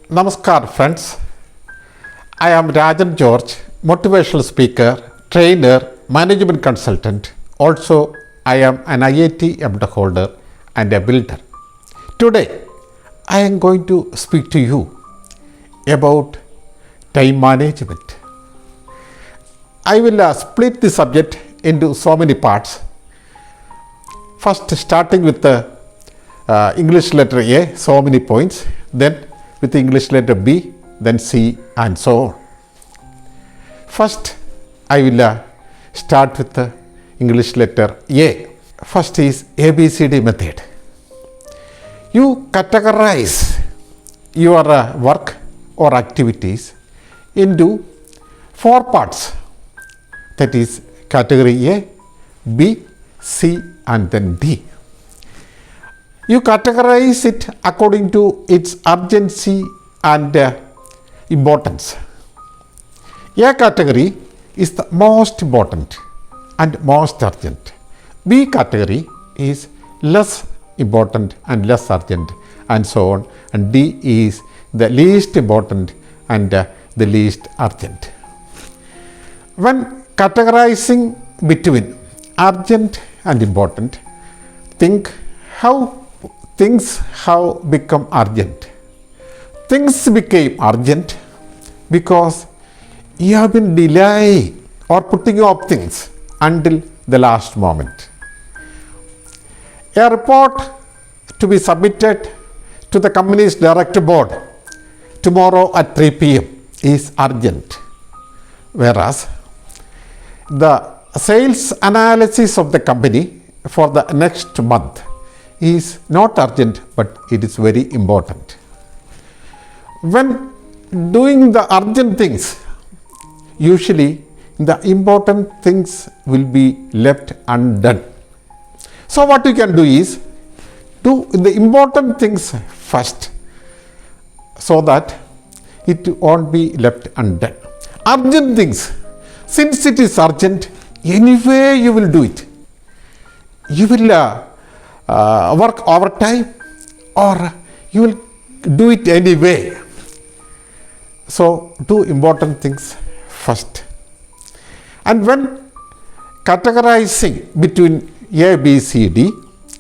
Namaskar friends, I am Rajan George, motivational speaker, trainer, management consultant. Also, I am an IIT MTech holder and a builder. Today, I am going to speak to you about time management. I will split the subject into so many parts. First, starting with the English letter A, so many points, then with the English letter B, then C, and so on. First, I will start with the English letter A. First is ABCD method. You categorize your work or activities into 4 parts. That is category A, B, C, and then D. You categorize it according to its urgency and importance. A category is the most important and most urgent. B category is less important and less urgent, and so on. And D is the least important and the least urgent. When categorizing between urgent and important, think how things have become urgent. Things became urgent because you have been delaying or putting off things until the last moment. A report to be submitted to the company's director board tomorrow at 3 p.m. is urgent, whereas the sales analysis of the company for the next month is not urgent, but it is very important. When doing the urgent things, usually the important things will be left undone. So what you can do is do the important things first, so that it won't be left undone. Urgent things, since it is urgent, anyway you will do it. You will work overtime, or you will do it anyway. So do important things first. And when categorizing between A, B, C, D,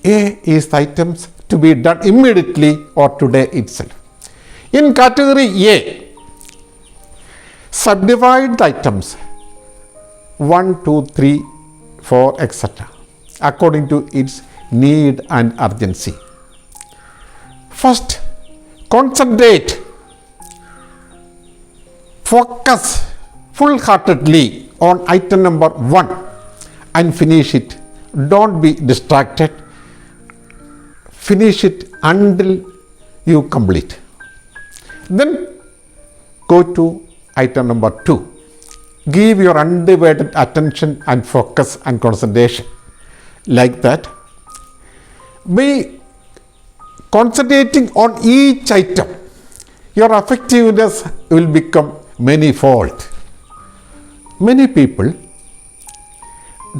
A is the items to be done immediately or today itself. In category A, subdivide the items 1, 2, 3, 4, etc. according to its need and urgency. First, concentrate, focus full-heartedly on item number 1 and finish it. Don't be distracted. Finish it until you complete. Then go to item number 2. Give your undivided attention and focus and concentration. Like that, by concentrating on each item, your effectiveness will become manifold. Many people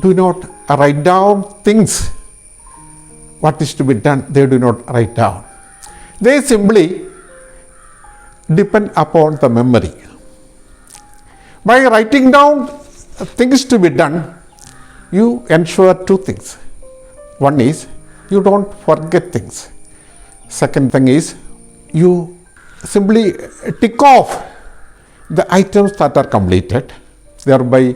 do not write down things, what is to be done, they do not write down. They simply depend upon the memory. By writing down things to be done, you ensure 2 things. One is you don't forget things. Second thing is you simply tick off the items that are completed. Thereby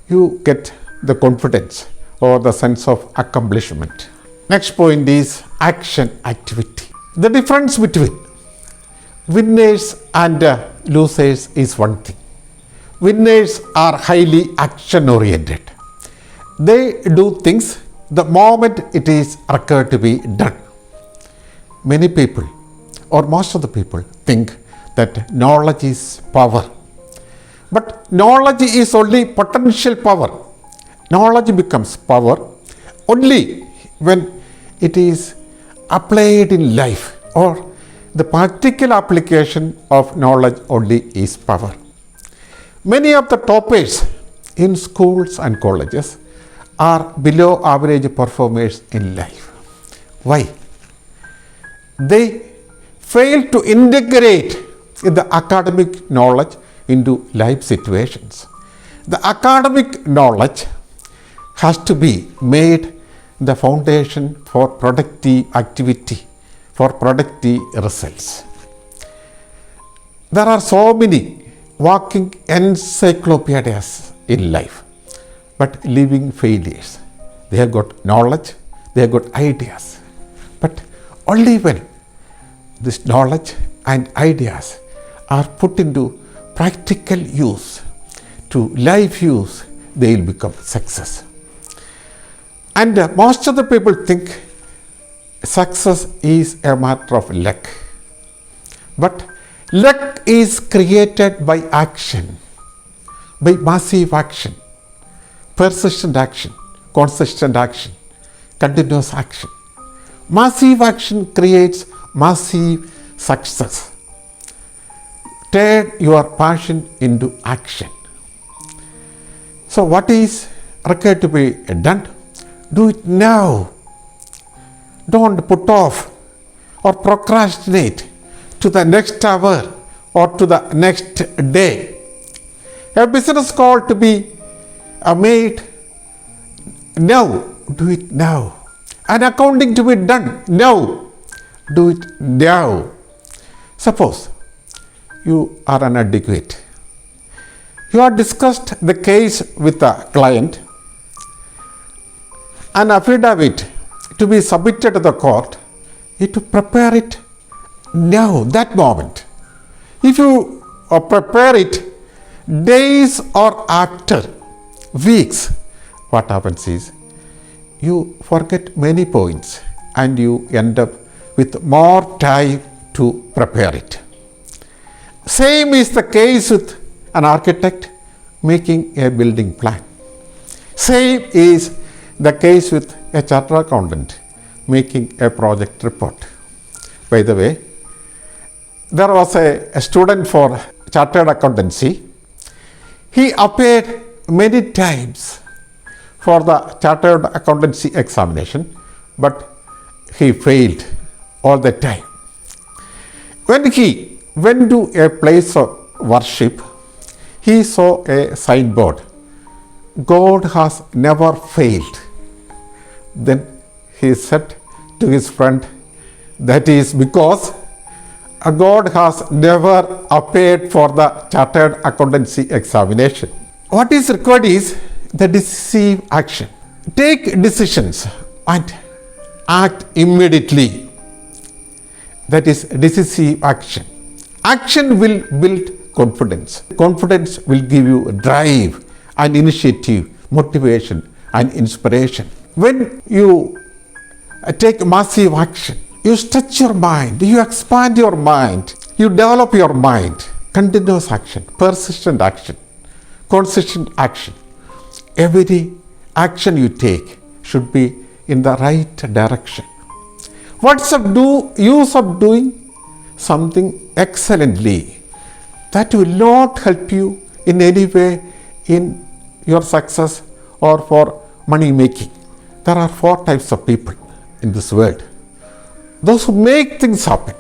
you get the confidence or the sense of accomplishment. Next point is action activity. The difference between winners and losers is one thing. Winners are highly action oriented. They do things the moment it is required to be done. Many people, or most of the people, think that knowledge is power. But knowledge is only potential power. Knowledge becomes power only when it is applied in life, or the practical application of knowledge only is power. Many of the toppers in schools and colleges are below average performers in life. Why? They fail to integrate the academic knowledge into life situations. The academic knowledge has to be made the foundation for productive activity, for productive results. There are so many walking encyclopedias in life, but living failures. They have got knowledge, they have got ideas, but only when this knowledge and ideas are put into practical use, to life use, they will become success. And most of the people think success is a matter of luck. But luck is created by action, by massive action, persistent action, consistent action, continuous action. Massive action creates massive success. Turn your passion into action. So what is required to be done? Do it now. Don't put off or procrastinate to the next hour or to the next day. A business call to be made now. Do it now. An accounting to be done now. Do it now. Suppose you are an advocate. You have discussed the case with the client. An affidavit to be submitted to the court, you have to prepare it now, that moment. If you prepare it days or after, weeks, what happens is you forget many points and you end up with more time to prepare it. Same is the case with an architect making a building plan. Same is the case with a chartered accountant making a project report. By the way, there was a student for chartered accountancy. He appeared many times for the chartered accountancy examination, but he failed all the time. When he went to a place of worship, he saw a signboard, God has never failed. Then he said to his friend, that is because God has never appeared for the chartered accountancy examination. What is required is the decisive action. Take decisions and act immediately. That is decisive action. Action will build confidence. Confidence will give you drive and initiative, motivation and inspiration. When you take massive action, you stretch your mind, you expand your mind, you develop your mind. Continuous action, persistent action, consistent action. Every action you take should be in the right direction. What's the use of doing something excellently that will not help you in any way in your success or for money making? There are 4 types of people in this world. Those who make things happen,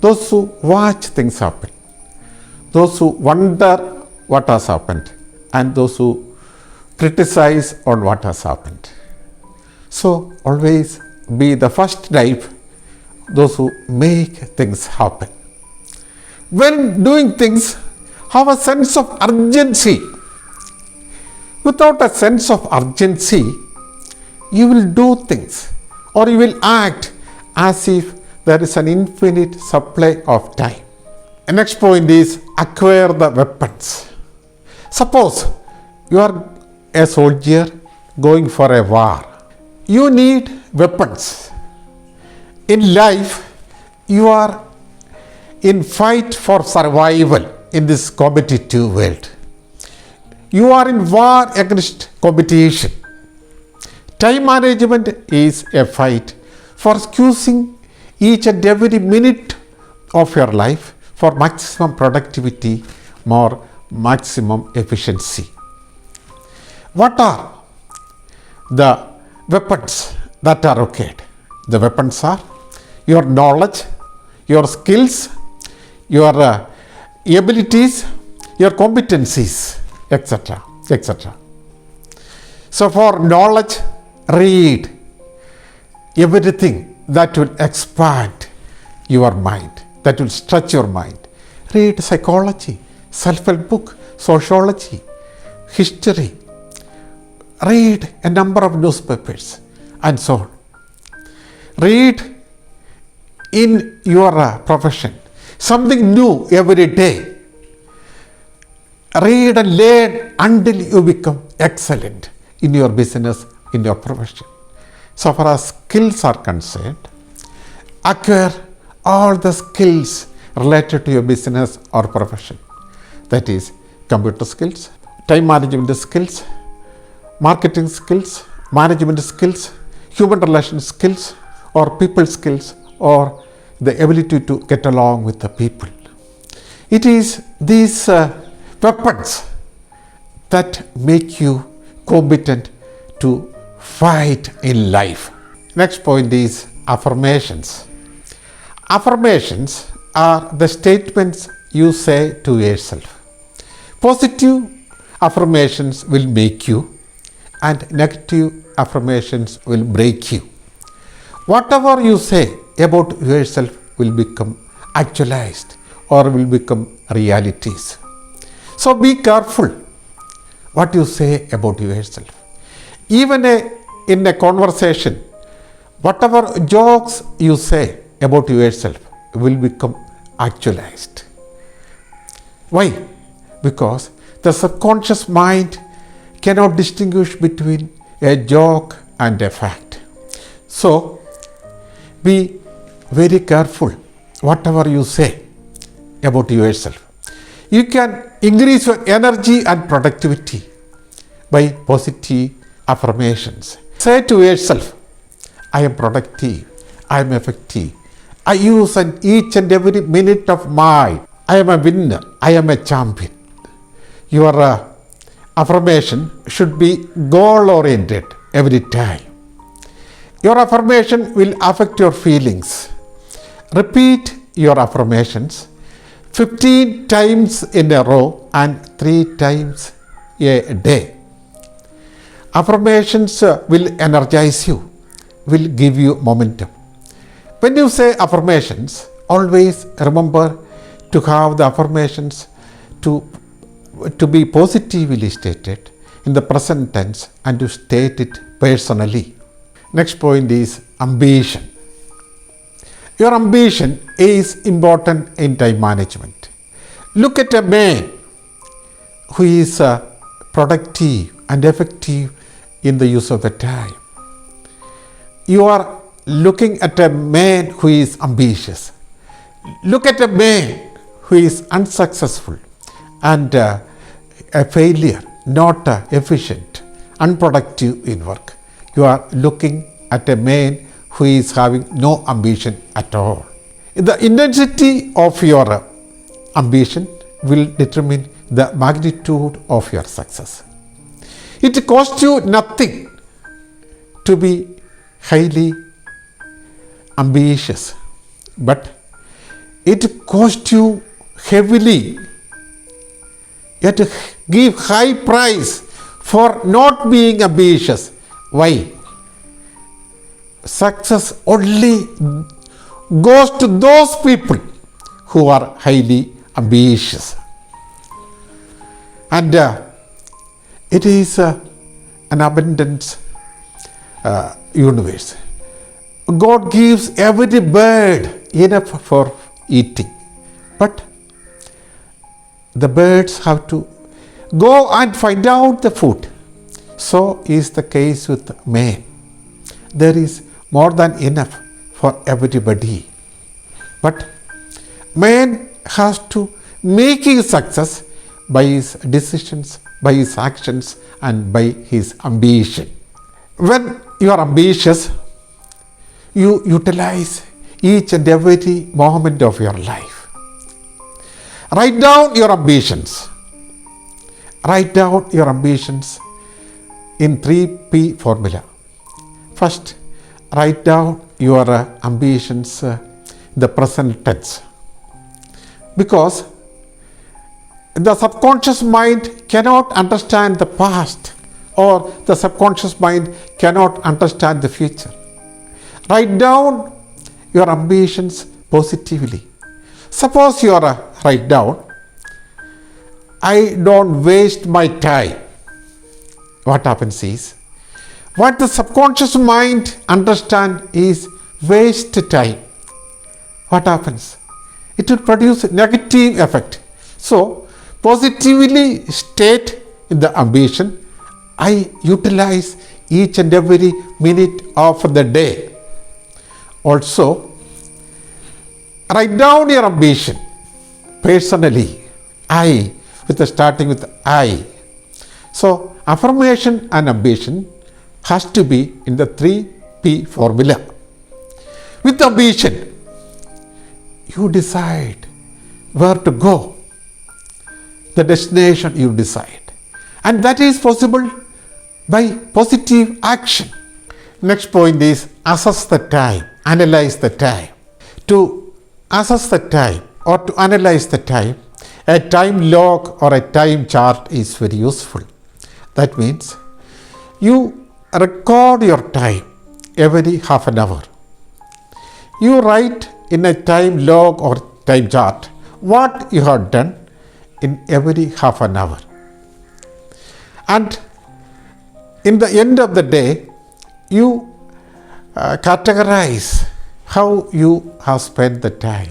those who watch things happen, those who wonder what has happened, and those who criticize on what has happened. So always be the first type, those who make things happen. When doing things, have a sense of urgency. Without a sense of urgency, you will do things or you will act as if there is an infinite supply of time. The next point is acquire the weapons. Suppose you are a soldier going for a war. You need weapons. In life, you are in fight for survival in this competitive world. You are in war against competition. Time management is a fight for squeezing each and every minute of your life for maximum productivity, more maximum efficiency. What are the weapons that are required? The weapons are your knowledge, your skills, your abilities, your competencies, etc., etc. So for knowledge, read everything that will expand your mind, that will stretch your mind. Read psychology, self-help book, sociology, history. Read a number of newspapers and so on. Read in your profession something new every day. Read and learn until you become excellent in your business, in your profession. So far as skills are concerned, acquire all the skills related to your business or profession. That is computer skills, time management skills, marketing skills, management skills, human relation skills, or people skills, or the ability to get along with the people. It is these weapons that make you competent to fight in life. Next point is affirmations. Affirmations are the statements you say to yourself. Positive affirmations will make you, and negative affirmations will break you. Whatever you say about yourself will become actualized or will become realities. So be careful what you say about yourself. Even in a conversation, whatever jokes you say about yourself will become actualized. Why? Because the subconscious mind cannot distinguish between a joke and a fact. So be very careful whatever you say about yourself. You can increase your energy and productivity by positive affirmations. Say to yourself, I am productive, I am effective, I use each and every minute of mine, I am a winner, I am a champion. Your affirmation should be goal oriented every time. Your affirmation will affect your feelings. Repeat your affirmations 15 times in a row and 3 times a day. Affirmations will energize you, will give you momentum. When you say affirmations, always remember to have the affirmations to be positively stated in the present tense and to state it personally. Next point is ambition. Your ambition is important in time management. Look at a man who is productive and effective in the use of the time. You are looking at a man who is ambitious. Look at a man who is unsuccessful and a failure, not efficient, unproductive in work. You are looking at a man who is having no ambition at all. The intensity of your ambition will determine the magnitude of your success. It costs you nothing to be highly ambitious, but it costs you heavily. You have to give high price for not being ambitious. Why? Success only goes to those people who are highly ambitious. And it is an abundance universe. God gives every bird enough for eating, but the birds have to go and find out the food. So is the case with man. There is more than enough for everybody, but man has to make his success by his decisions, by his actions, and by his ambition. When you are ambitious, you utilize each and every moment of your life. Write down your ambitions. Write down your ambitions in 3P formula. First, write down your ambitions in the present tense. because the subconscious mind cannot understand the past, or the subconscious mind cannot understand the future. Write down your ambitions positively. Suppose you are write down, I don't waste my time. What happens is, what the subconscious mind understand is waste time. What happens? It will produce negative effect. So, positively state in the ambition, I utilize each and every minute of the day. Also, write down your ambition personally. I, starting with I. So, affirmation and ambition has to be in the 3P formula. With ambition, you decide where to go, the destination you decide, and that is possible by positive action. Next point is assess the time, analyze the time. To assess the time or to analyze the time, a time log or a time chart is very useful. That means you record your time every half an hour. You write in a time log or time chart what you have done in every half an hour. And in the end of the day, you categorize how you have spent the time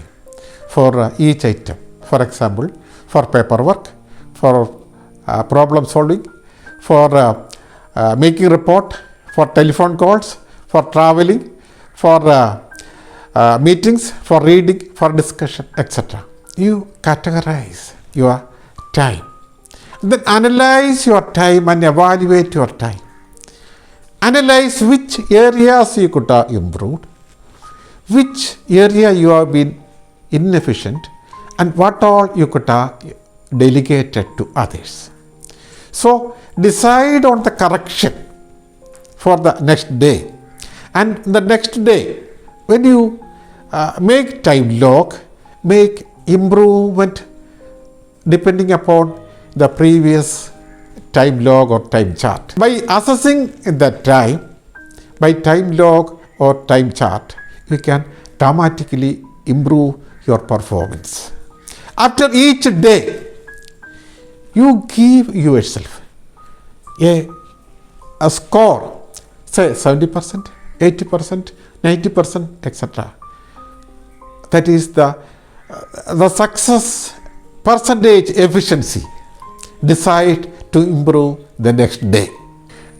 for each item. For example, for paperwork, for problem solving, for making report, for telephone calls, for traveling, for meetings, for reading, for discussion, etc. You categorize your time. Then analyze your time and evaluate your time. Analyze which areas you could have improved, which area you have been inefficient, and what all you could have delegated to others. So decide on the correction for the next day. And the next day, when you make time log, make improvement depending upon the previous time log or time chart. By assessing the time, by time log or time chart, you can dramatically improve your performance. After each day, you give yourself a score, say 70%, 80%, 90%, etc. That is the success percentage efficiency. Decide to improve the next day.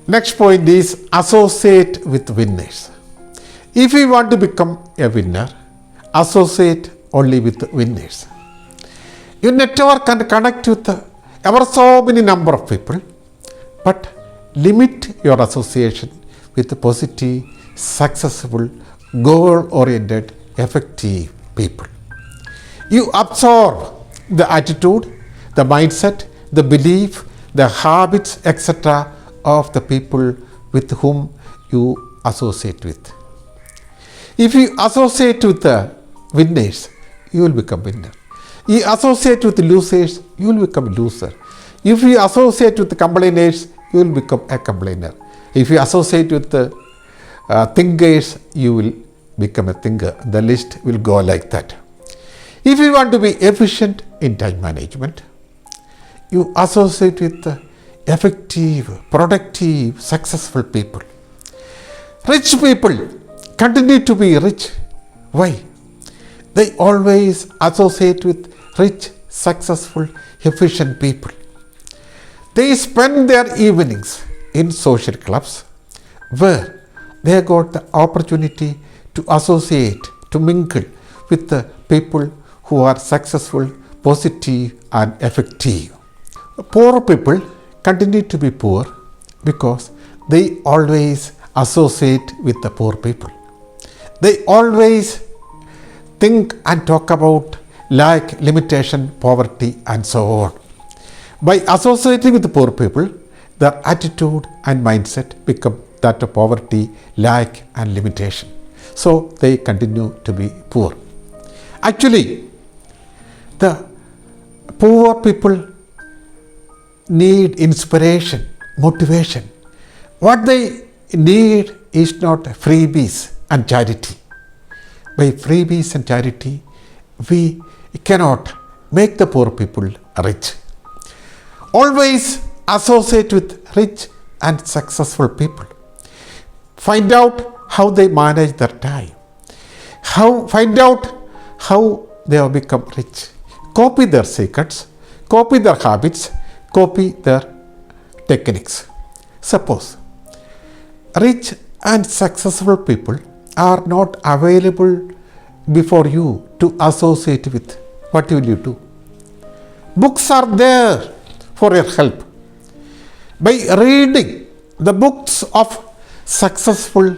Next point is associate with winners. If you want to become a winner, associate only with winners. You network and connect with ever so many number of people, but limit your association with positive, successful, goal-oriented, effective people. You absorb the attitude, the mindset, the belief, the habits, etc. of the people with whom you associate with. If you associate with the winners, you will become winner. You associate with losers, you will become loser. If you associate with complainers, you will become a complainer. If you associate with thinkers, you will become a thinker. The list will go like that. If you want to be efficient in time management, you associate with effective, productive, successful people. Rich people continue to be rich. Why? They always associate with rich, successful, efficient people. They spend their evenings in social clubs where they got the opportunity to associate, to mingle with the people who are successful, positive, and effective. Poor people continue to be poor because they always associate with the poor people. They always think and talk about lack, limitation, poverty, and so on. By associating with the poor people, their attitude and mindset become that of poverty, lack, and limitation. So they continue to be poor. Actually, The poor people need inspiration, motivation. What they need is not freebies and charity. By freebies and charity, we cannot make the poor people rich. Always associate with rich and successful people. Find out how they manage their time. Find out how they have become rich. Copy their secrets, copy their habits, copy their techniques. Suppose rich and successful people are not available before you to associate with. What will you do? Books are there for your help. By reading the books of successful,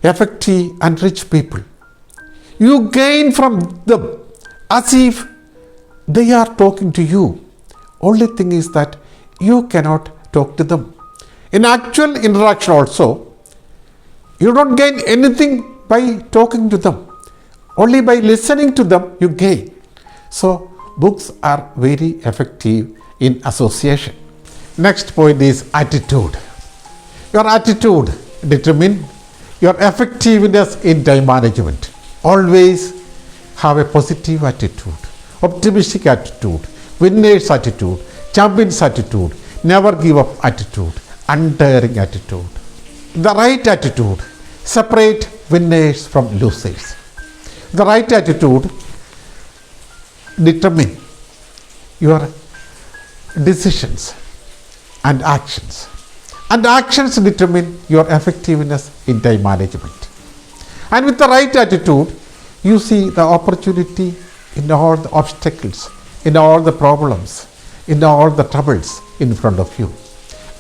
effective and rich people, you gain from them as if they are talking to you. Only thing is that you cannot talk to them. In actual interaction also, you don't gain anything by talking to them. Only by listening to them you gain. So books are very effective in association. Next point is attitude. Your attitude determines your effectiveness in time management. Always have a positive attitude, optimistic attitude, winner's attitude, champion's attitude, never give up attitude, untiring attitude. The right attitude separate winners from losers. The right attitude determine your decisions and actions. And actions determine your effectiveness in time management. And with the right attitude, you see the opportunity in all the obstacles, in all the problems, in all the troubles in front of you.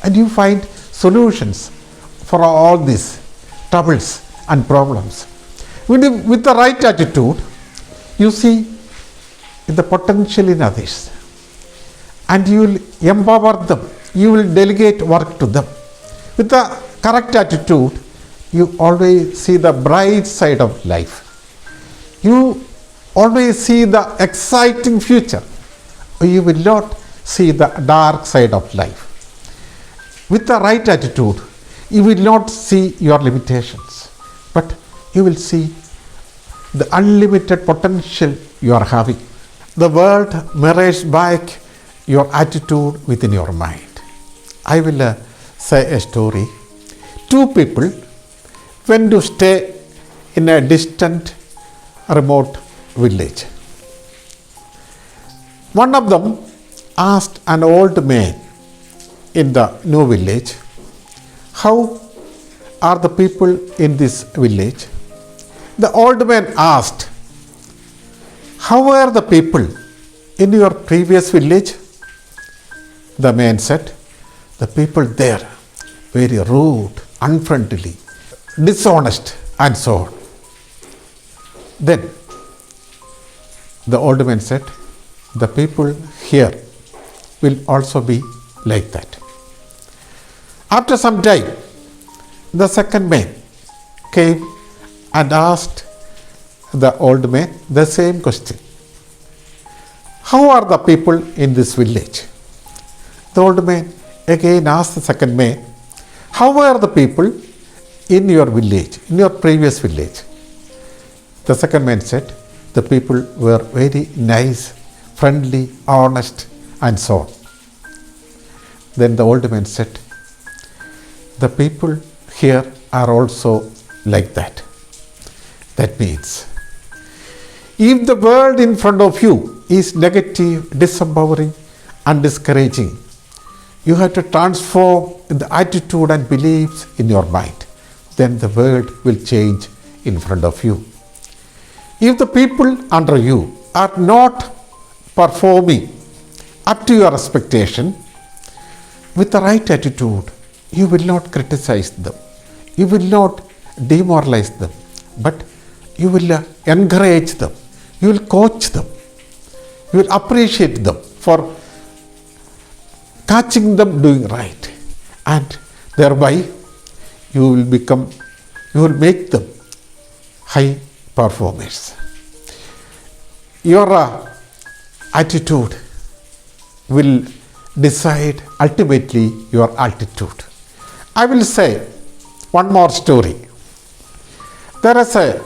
And you find solutions for all these troubles and problems. With the right attitude, you see the potential in others. And you will empower them. You will delegate work to them. With the correct attitude, you always see the bright side of life. You always see the exciting future. You will not see the dark side of life. With the right attitude, you will not see your limitations, but you will see the unlimited potential you are having. The world mirrors back your attitude within your mind. I will say a story. Two people went to stay in a distant, remote village. One of them asked an old man in the new village, "How are the people in this village?" The old man asked, "How were the people in your previous village?" The man said, "The people there very rude, unfriendly, dishonest and so on." Then the old man said, "The people here will also be like that." After some time, the second man came and asked the old man the same question. "How are the people in this village?" The old man again asked the second man, "How were the people in your village, in your previous village?" The second man said, "The people were very nice, friendly, honest and so on." Then the old man said, "The people here are also like that." That means, if the world in front of you is negative, disempowering and discouraging, you have to transform the attitude and beliefs in your mind. Then the world will change in front of you. If the people under you are not performing up to your expectation, with the right attitude, you will not criticize them. You will not demoralize them, but you will encourage them. You will coach them. You will appreciate them for catching them doing right, and thereby you will make them high performers. Your attitude will decide ultimately your altitude. I will say one more story. There is a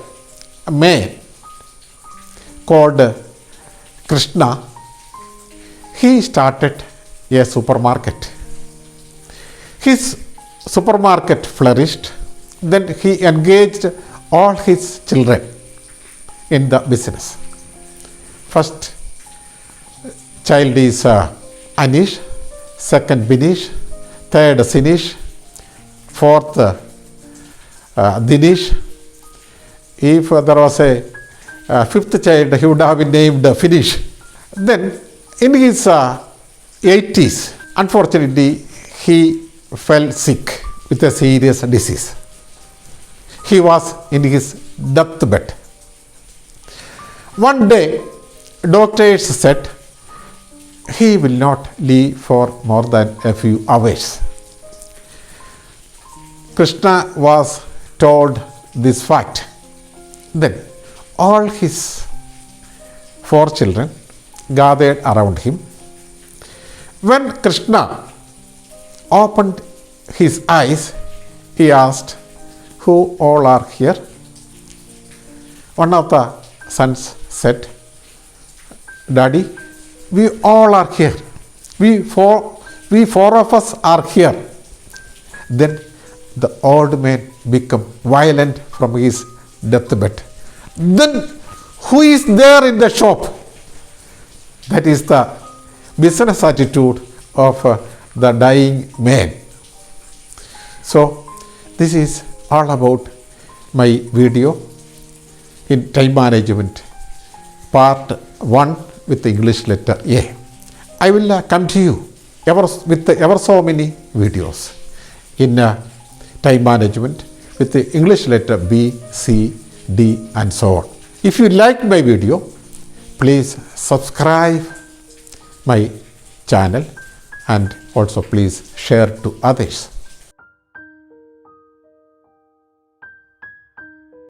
man called Krishna. He started a supermarket. His supermarket flourished. Then he engaged all his children in the business. First child is Anish, second Binish, third Sinish, fourth Dinesh. If there was a fifth child, he would have been named Finish. Then in his 80s, unfortunately, he fell sick with a serious disease. He was in his deathbed. One day, doctors said he will not live for more than a few hours. Krishna was told this fact. Then all his 4 children gathered around him. When Krishna opened his eyes, he asked, "Who all are here?" One of the sons said, "Daddy, we all are here. We four of us are here." Then the old man became violent from his deathbed. "Then who is there in the shop?" That is the business attitude of the dying man. So this is all about my video in time management, part 1 with the English letter A. I will come to you with ever so many videos in time management with the English letter B, C, D and so on. If you like my video, please subscribe my channel and also please share to others.